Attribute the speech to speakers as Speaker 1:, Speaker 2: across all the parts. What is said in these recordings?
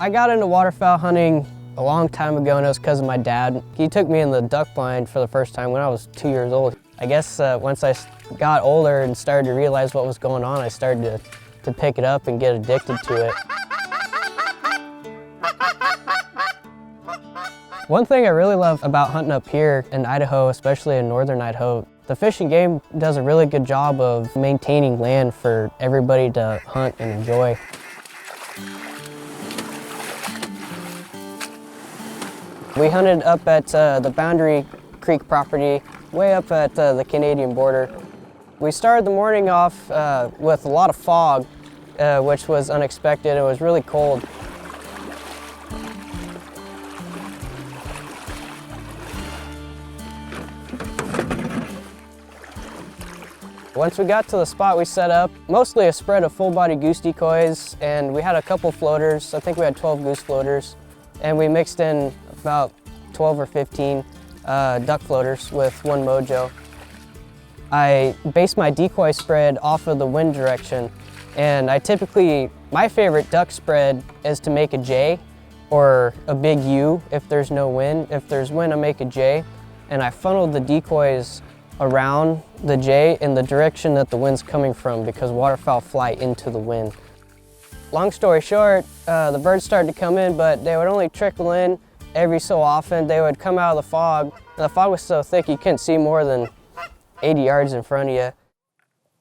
Speaker 1: I got into waterfowl hunting a long time ago, and it was because of my dad. He took me in the duck blind for the first time when I was 2 years old. I guess once I got older and started to realize what was going on, I started to pick it up and get addicted to it. One thing I really love about hunting up here in Idaho, especially in northern Idaho, the Fish and Game does a really good job of maintaining land for everybody to hunt and enjoy. We hunted up at the Boundary Creek property, way up at the Canadian border. We started the morning off with a lot of fog, which was unexpected. It was really cold. Once we got to the spot, we set up mostly a spread of full-body goose decoys, and we had a couple floaters. I think we had 12 goose floaters, and we mixed in about 12 or 15 duck floaters with one mojo. I base my decoy spread off of the wind direction, and my favorite duck spread is to make a J or a big U if there's no wind. If there's wind, I make a J, and I funneled the decoys around the J in the direction that the wind's coming from, because waterfowl fly into the wind. Long story short, the birds started to come in, but they would only trickle in every so often. They would come out of the fog, and the fog was so thick you couldn't see more than 80 yards in front of you.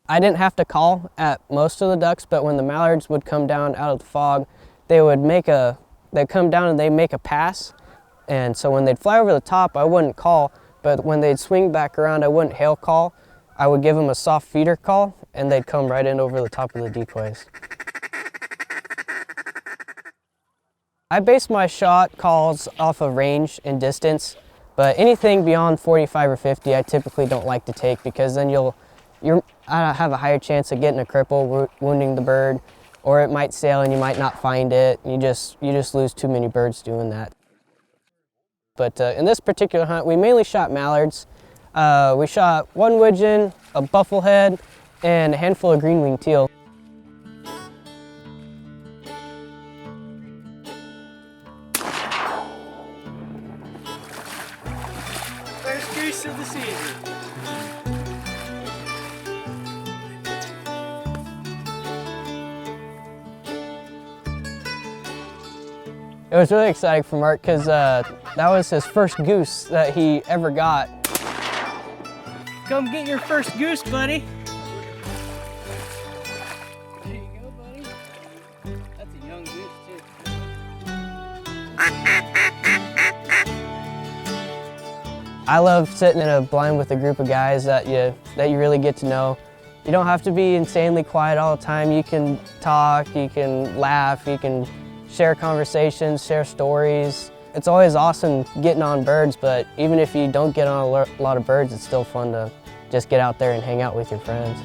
Speaker 1: I didn't have to call at most of the ducks, but when the mallards would come down out of the fog, they'd come down and they'd make a pass. And so when they'd fly over the top, I wouldn't call, but when they'd swing back around, I wouldn't hail call. I would give them a soft feeder call, and they'd come right in over the top of the decoys. I base my shot calls off of range and distance, but anything beyond 45 or 50 I typically don't like to take, because then I have a higher chance of getting a cripple, wounding the bird, or it might sail and you might not find it. You just lose too many birds doing that. But in this particular hunt, we mainly shot mallards. We shot one widgeon, a bufflehead, and a handful of green-winged teal.
Speaker 2: First goose of the season.
Speaker 1: It was really exciting for Mark because that was his first goose that he ever got.
Speaker 2: Come get your first goose, buddy. There you go, buddy. That's a young goose, too.
Speaker 1: I love sitting in a blind with a group of guys that you really get to know. You don't have to be insanely quiet all the time. You can talk, you can laugh, you can share conversations, share stories. It's always awesome getting on birds, but even if you don't get on a lot of birds, it's still fun to just get out there and hang out with your friends.